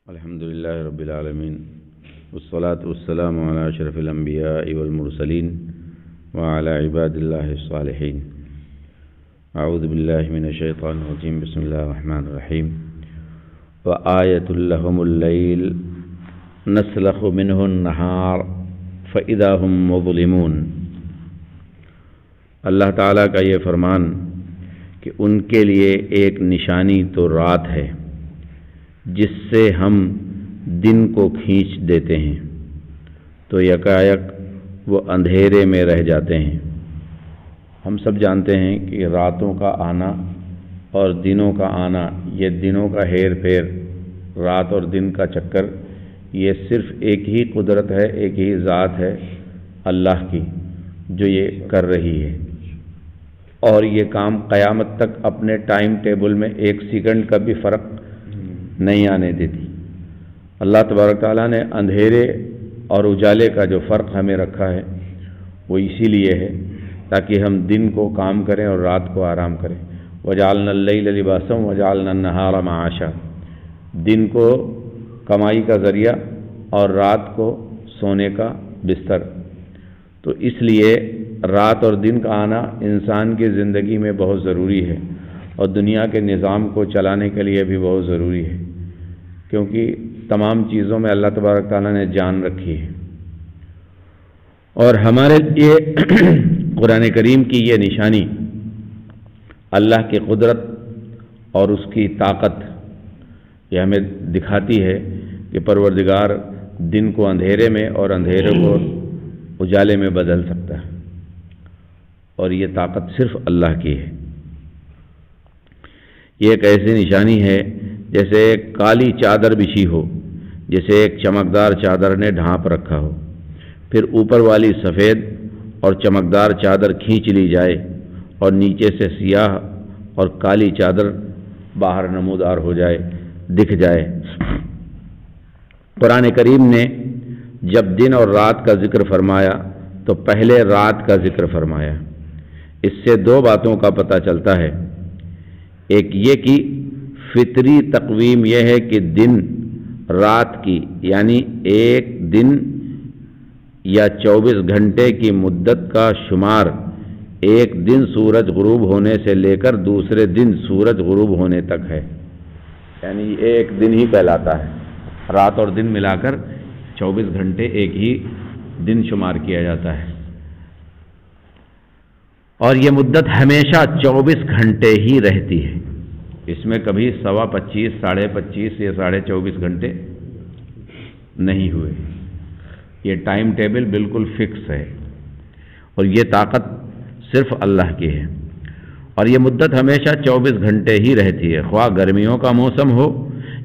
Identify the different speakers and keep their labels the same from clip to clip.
Speaker 1: الحمد لله رب العالمين والصلاة والسلام على أشرف الأنبياء والمرسلين وعلى عباد الله الصالحين. أعوذ بالله من الشيطان الرجيم. بسم الله الرحمن الرحيم. وآية لهم الليل نسلخ منه النهار فإذا هم مظلمون. اللہ تعالیٰ کا یہ فرمان کہ ان کے لیے ایک نشانی تو رات ہے جس سے ہم دن کو کھینچ دیتے ہیں تو یکایک وہ اندھیرے میں رہ جاتے ہیں. ہم سب جانتے ہیں کہ راتوں کا آنا اور دنوں کا آنا، یہ دنوں کا ہیر پھیر، رات اور دن کا چکر، یہ صرف ایک ہی قدرت ہے، ایک ہی ذات ہے اللہ کی جو یہ کر رہی ہے، اور یہ کام قیامت تک اپنے ٹائم ٹیبل میں ایک سیکنڈ کا بھی فرق نہیں آنے دیتی. اللہ تبارک تعالیٰ نے اندھیرے اور اجالے کا جو فرق ہمیں رکھا ہے وہ اسی لیے ہے تاکہ ہم دن کو کام کریں اور رات کو آرام کریں. وجعلنا اللیل لباسا وجعلنا النہار معاشا، دن کو کمائی کا ذریعہ اور رات کو سونے کا بستر. تو اس لیے رات اور دن کا آنا انسان کی زندگی میں بہت ضروری ہے اور دنیا کے نظام کو چلانے کے لیے بھی بہت ضروری ہے، کیونکہ تمام چیزوں میں اللہ تبارک تعالیٰ نے جان رکھی ہے. اور ہمارے لیے قرآن کریم کی یہ نشانی اللہ کی قدرت اور اس کی طاقت یہ ہمیں دکھاتی ہے کہ پروردگار دن کو اندھیرے میں اور اندھیرے کو اجالے میں بدل سکتا ہے، اور یہ طاقت صرف اللہ کی ہے. یہ ایک ایسی نشانی ہے جیسے ایک کالی چادر بچھی ہو، جیسے ایک چمکدار چادر نے ڈھانپ رکھا ہو، پھر اوپر والی سفید اور چمکدار چادر کھینچ لی جائے اور نیچے سے سیاہ اور کالی چادر باہر نمودار ہو جائے، دکھ جائے. قرآن کریم نے جب دن اور رات کا ذکر فرمایا تو پہلے رات کا ذکر فرمایا. اس سے دو باتوں کا پتہ چلتا ہے. ایک یہ کہ فطری تقویم یہ ہے کہ دن رات کی، یعنی ایک دن یا 24 گھنٹے کی مدت کا شمار ایک دن سورج غروب ہونے سے لے کر دوسرے دن سورج غروب ہونے تک ہے، یعنی ایک دن ہی کہلاتا ہے. رات اور دن ملا کر 24 گھنٹے ایک ہی دن شمار کیا جاتا ہے، اور یہ مدت ہمیشہ 24 گھنٹے ہی رہتی ہے. اس میں کبھی 25.25 25.5 یا 24.5 گھنٹے نہیں ہوئے. یہ ٹائم ٹیبل بالکل فکس ہے، اور یہ طاقت صرف اللہ کی ہے، اور یہ مدت ہمیشہ 24 گھنٹے ہی رہتی ہے، خواہ گرمیوں کا موسم ہو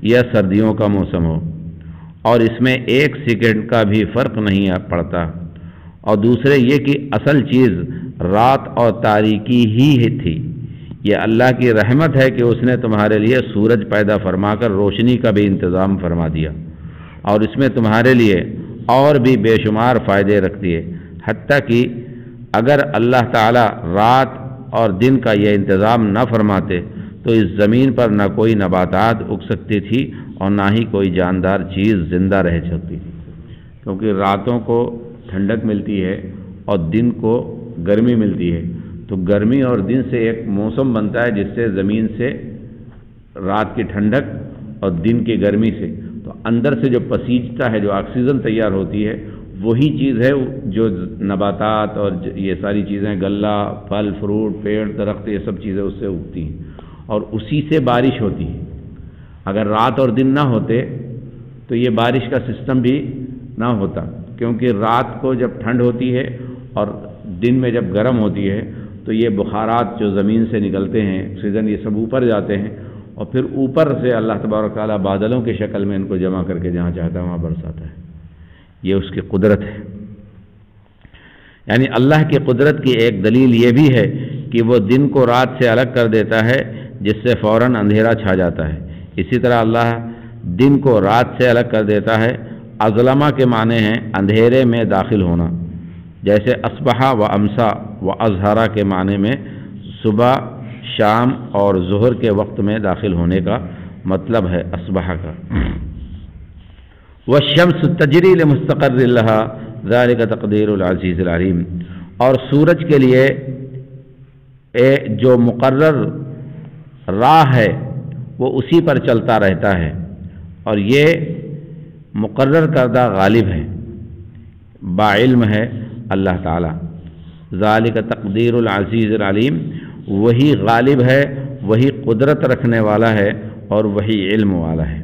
Speaker 1: یا سردیوں کا موسم ہو، اور اس میں ایک سیکنڈ کا بھی فرق نہیں پڑتا. اور دوسرے یہ کہ اصل چیز رات اور تاریکی ہی تھی. یہ اللہ کی رحمت ہے کہ اس نے تمہارے لیے سورج پیدا فرما کر روشنی کا بھی انتظام فرما دیا، اور اس میں تمہارے لیے اور بھی بے شمار فائدے رکھتی ہے. حتیٰ کہ اگر اللہ تعالی رات اور دن کا یہ انتظام نہ فرماتے تو اس زمین پر نہ کوئی نباتات اگ سکتی تھی اور نہ ہی کوئی جاندار چیز زندہ رہ سکتی تھی، کیونکہ راتوں کو ٹھنڈک ملتی ہے اور دن کو گرمی ملتی ہے. تو گرمی اور دن سے ایک موسم بنتا ہے جس سے زمین سے رات کی ٹھنڈک اور دن کی گرمی سے تو اندر سے جو پسیجتا ہے، جو آکسیجن تیار ہوتی ہے، وہی چیز ہے جو نباتات اور یہ ساری چیزیں، غلہ، پھل فروٹ، پیڑ درخت، یہ سب چیزیں اس سے اگتی ہیں، اور اسی سے بارش ہوتی ہے. اگر رات اور دن نہ ہوتے تو یہ بارش کا سسٹم بھی نہ ہوتا، کیونکہ رات کو جب ٹھنڈ ہوتی ہے اور دن میں جب گرم ہوتی ہے تو یہ بخارات جو زمین سے نکلتے ہیں، آکسیجن، یہ سب اوپر جاتے ہیں، اور پھر اوپر سے اللہ تبارک تعالیٰ بادلوں کی شکل میں ان کو جمع کر کے جہاں چاہتا ہے وہاں برساتا ہے. یہ اس کی قدرت ہے. یعنی اللہ کی قدرت کی ایک دلیل یہ بھی ہے کہ وہ دن کو رات سے الگ کر دیتا ہے جس سے فوراً اندھیرا چھا جاتا ہے. اسی طرح اللہ دن کو رات سے الگ کر دیتا ہے. اظلمہ کے معنی ہیں اندھیرے میں داخل ہونا، جیسے اصبحہ و امسا و اظہرہ کے معنی میں صبح، شام اور ظہر کے وقت میں داخل ہونے کا مطلب ہے اصبحہ کا. والشمس تجری لمستقر لها ذلك تقدیر العزیز العلیم، اور سورج کے لیے جو مقرر راہ ہے وہ اسی پر چلتا رہتا ہے، اور یہ مقرر کردہ غالب ہے، باعلم ہے اللہ تعالی۔ ذالک تقدیر العزیز العلیم، وہی غالب ہے، وہی قدرت رکھنے والا ہے، اور وہی علم والا ہے۔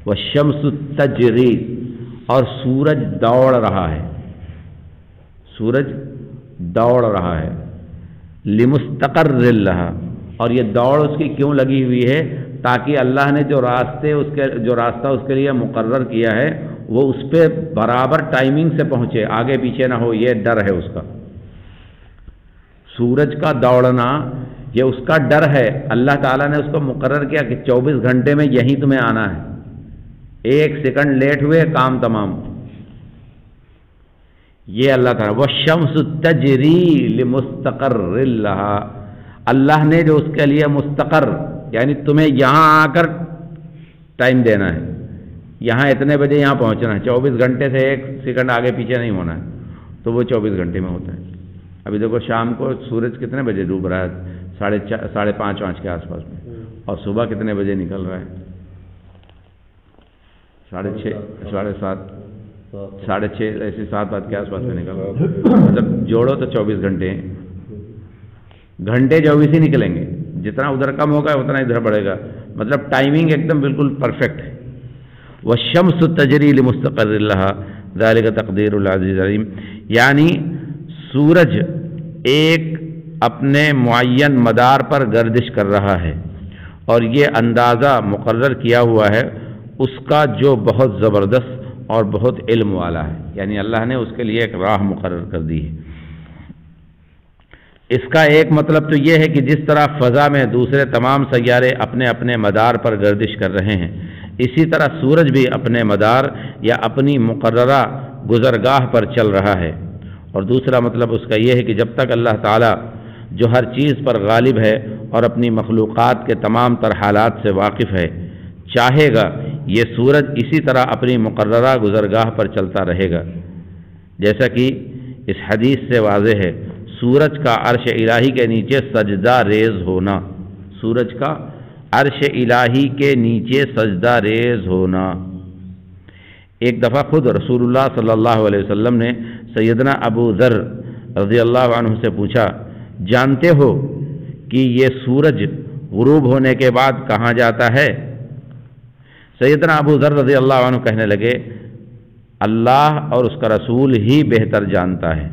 Speaker 1: والشمس تجری، اور سورج دوڑ رہا ہے، سورج دوڑ رہا ہے، لمستقر لہا، اور یہ دوڑ اس کی کیوں لگی ہوئی ہے؟ تاکہ اللہ نے جو راستہ اس کے لیے مقرر کیا ہے وہ اس پہ برابر ٹائمنگ سے پہنچے، آگے پیچھے نہ ہو، یہ ڈر ہے اس کا۔ سورج کا دوڑنا یہ اس کا ڈر ہے، اللہ تعالیٰ نے اس کو مقرر کیا کہ 24 گھنٹے میں یہیں تمہیں آنا ہے، 1 سیکنڈ لیٹ ہوئے کام تمام۔ یہ اللہ تعالیٰ والشمس تجری لمستقر لہا، اللہ نے جو اس کے لیے مستقر، یعنی تمہیں یہاں آ کر ٹائم دینا ہے، یہاں اتنے بجے یہاں پہنچنا ہے، 24 گھنٹے سے 1 سیکنڈ آگے پیچھے نہیں ہونا ہے، تو وہ 24 گھنٹے میں ہوتا ہے۔ ابھی دیکھو شام کو سورج کتنے بجے ڈوب رہا ہے؟ 5:30 کے آس پاس میں، اور صبح کتنے بجے نکل رہا ہے؟ 6:30 6:30 ایسے 7 کے آس پاس میں نکل رہا ہے، مطلب جوڑو تو 24 گھنٹے ہیں، گھنٹے 24 ہی نکلیں گے، جتنا ادھر کم ہوگا اتنا ادھر بڑھے گا، مطلب ٹائمنگ ایک دم بالکل پرفیکٹ ہے۔ والشمس تجری لمستقر لہا ذالک تقدیر العزیز العلیم، یعنی سورج ایک اپنے معین مدار پر گردش کر رہا ہے، اور یہ اندازہ مقرر کیا ہوا ہے اس کا جو بہت زبردست اور بہت علم والا ہے، یعنی اللہ نے اس کے لیے ایک راہ مقرر کر دی ہے۔ اس کا ایک مطلب تو یہ ہے کہ جس طرح فضا میں دوسرے تمام سیارے اپنے اپنے مدار پر گردش کر رہے ہیں، اسی طرح سورج بھی اپنے مدار یا اپنی مقررہ گزرگاہ پر چل رہا ہے۔ اور دوسرا مطلب اس کا یہ ہے کہ جب تک اللہ تعالیٰ جو ہر چیز پر غالب ہے اور اپنی مخلوقات کے تمام تر حالات سے واقف ہے، چاہے گا یہ سورج اسی طرح اپنی مقررہ گزرگاہ پر چلتا رہے گا، جیسا کہ اس حدیث سے واضح ہے۔ سورج کا عرش الہی کے نیچے سجدہ ریز ہونا، سورج کا عرش الہی کے نیچے سجدہ ریز ہونا۔ ایک دفعہ خود رسول اللہ صلی اللہ علیہ وسلم نے سیدنا ابو ذر رضی اللہ عنہ سے پوچھا، جانتے ہو کہ یہ سورج غروب ہونے کے بعد کہاں جاتا ہے؟ سیدنا ابو ذر رضی اللہ عنہ کہنے لگے، اللہ اور اس کا رسول ہی بہتر جانتا ہے۔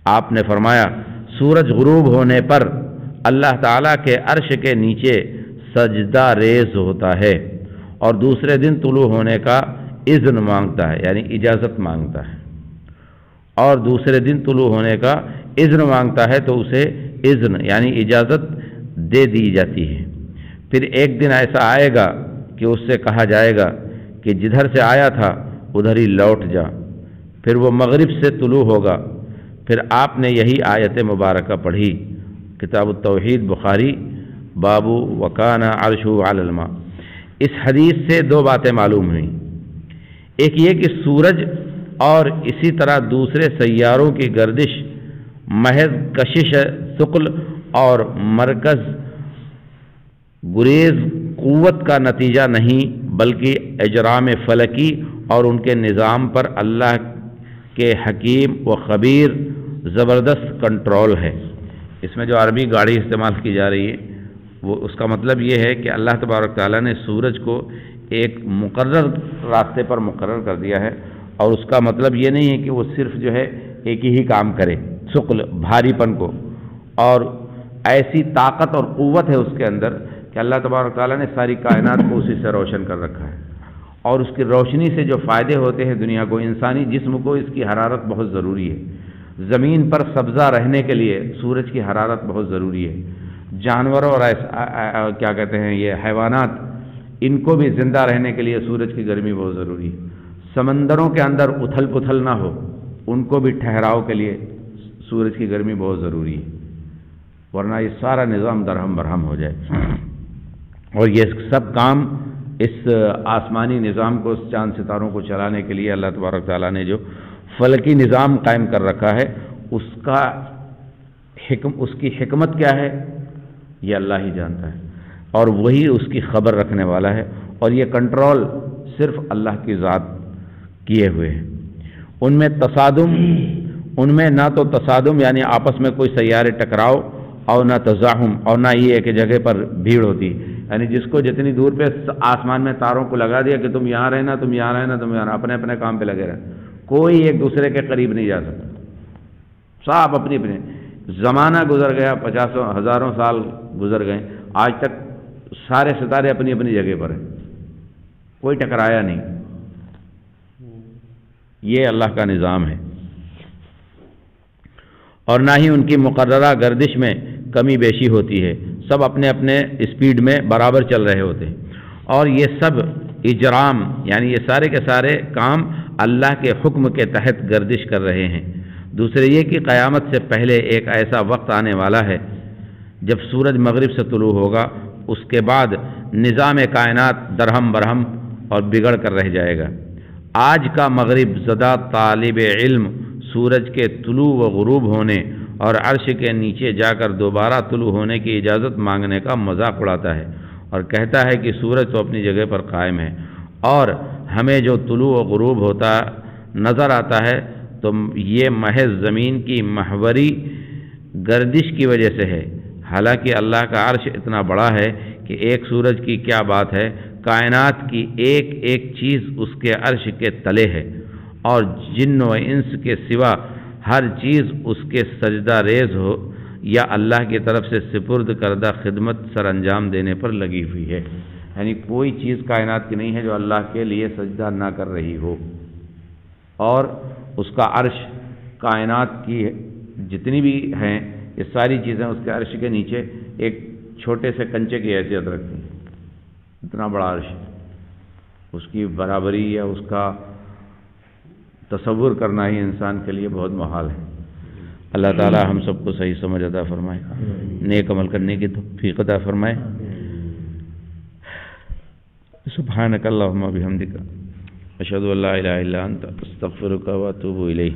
Speaker 1: آپ نے فرمایا، سورج غروب ہونے پر اللہ تعالیٰ کے عرش کے نیچے سجدہ ریز ہوتا ہے، اور دوسرے دن طلوع ہونے کا اذن مانگتا ہے، یعنی اجازت مانگتا ہے، اور دوسرے دن طلوع ہونے کا اذن مانگتا ہے تو اسے اذن یعنی اجازت دے دی جاتی ہے۔ پھر ایک دن ایسا آئے گا کہ اس سے کہا جائے گا کہ جدھر سے آیا تھا ادھر ہی لوٹ جا، پھر وہ مغرب سے طلوع ہوگا۔ پھر آپ نے یہی آیت مبارکہ پڑھی، کتاب التوحید بخاری، باب وکان عرشہ علی الماء۔ اس حدیث سے 2 باتیں معلوم ہوئیں، ایک یہ کہ سورج اور اسی طرح دوسرے سیاروں کی گردش محض کشش ثقل اور مرکز گریز قوت کا نتیجہ نہیں، بلکہ اجرام فلکی اور ان کے نظام پر اللہ کے حکیم و خبیر زبردست کنٹرول ہے۔ اس میں جو عربی گاڑی استعمال کی جا رہی ہے وہ اس کا مطلب یہ ہے کہ اللہ تبارک تعالیٰ نے سورج کو ایک مقرر راستے پر مقرر کر دیا ہے، اور اس کا مطلب یہ نہیں ہے کہ وہ صرف جو ہے ایک ہی کام کرے، ثقل بھاری پن کو، اور ایسی طاقت اور قوت ہے اس کے اندر کہ اللہ تبارک تعالیٰ نے ساری کائنات کو اسی سے روشن کر رکھا ہے، اور اس کی روشنی سے جو فائدے ہوتے ہیں دنیا کو، انسانی جسم کو اس کی حرارت بہت ضروری ہے۔ زمین پر سبزہ رہنے کے لیے سورج کی حرارت بہت ضروری ہے، جانوروں اور کیا کہتے ہیں یہ حیوانات، ان کو بھی زندہ رہنے کے لیے سورج کی گرمی بہت ضروری ہے۔ سمندروں کے اندر اتھل پتھل نہ ہو، ان کو بھی ٹھہراؤ کے لیے سورج کی گرمی بہت ضروری ہے، ورنہ یہ سارا نظام درہم برہم ہو جائے۔ اور یہ سب کام اس آسمانی نظام کو، اس چاند ستاروں کو چلانے کے لیے اللہ تبارک تعالیٰ نے جو فلکی نظام قائم کر رکھا ہے، اس کی حکمت کیا ہے یہ اللہ ہی جانتا ہے، اور وہی اس کی خبر رکھنے والا ہے، اور یہ کنٹرول صرف اللہ کی ذات کیے ہوئے ہیں۔ ان میں نہ تو تصادم یعنی آپس میں کوئی سیارے ٹکراؤ، اور نہ تزاحم، اور نہ یہ ایک جگہ پر بھیڑ ہوتی، یعنی جس کو جتنی دور پہ آسمان میں تاروں کو لگا دیا کہ تم یہاں رہنا، تم یہاں رہنا، تم یہاں، اپنے اپنے کام پہ لگے رہے، کوئی ایک دوسرے کے قریب نہیں جا سکتا، سب اپنی اپنے۔ زمانہ گزر گیا، 50 ہزاروں سال گزر گئے، آج تک سارے ستارے اپنی اپنی جگہ پر ہیں، کوئی ٹکرایا نہیں۔ یہ اللہ کا نظام ہے، اور نہ ہی ان کی مقررہ گردش میں کمی بیشی ہوتی ہے، سب اپنے اپنے اسپیڈ میں برابر چل رہے ہوتے ہیں، اور یہ سب اجرام یعنی یہ سارے کے سارے کام اللہ کے حکم کے تحت گردش کر رہے ہیں۔ دوسرے یہ کہ قیامت سے پہلے ایک ایسا وقت آنے والا ہے جب سورج مغرب سے طلوع ہوگا، اس کے بعد نظام کائنات درہم برہم اور بگڑ کر رہ جائے گا۔ آج کا مغرب زدہ طالب علم سورج کے طلوع و غروب ہونے اور عرش کے نیچے جا کر دوبارہ طلوع ہونے کی اجازت مانگنے کا مذاق اڑاتا ہے، اور کہتا ہے کہ سورج تو اپنی جگہ پر قائم ہے، اور ہمیں جو طلوع و غروب ہوتا نظر آتا ہے تو یہ محض زمین کی محوری گردش کی وجہ سے ہے، حالانکہ اللہ کا عرش اتنا بڑا ہے کہ ایک سورج کی کیا بات ہے، کائنات کی ایک ایک چیز اس کے عرش کے تلے ہے، اور جن و انس کے سوا ہر چیز اس کے سجدہ ریز ہو یا اللہ کی طرف سے سپرد کردہ خدمت سر انجام دینے پر لگی ہوئی ہے، یعنی کوئی چیز کائنات کی نہیں ہے جو اللہ کے لیے سجدہ نہ کر رہی ہو، اور اس کا عرش کائنات کی جتنی بھی ہیں یہ ساری چیزیں اس کے عرش کے نیچے ایک چھوٹے سے کنچے کی حیثیت رکھتی ہیں، اتنا بڑا عرش، اس کی برابری یا اس کا تصور کرنا ہی انسان کے لیے بہت محال ہے۔ اللہ تعالی ہم سب کو صحیح سمجھ عطا فرمائے، نیک عمل کرنے کی توفیق عطا فرمائے۔ سبحانک اللہم و بحمدک، اشہد ان لا الہ الا انت، استغفرک و اتوب الیک۔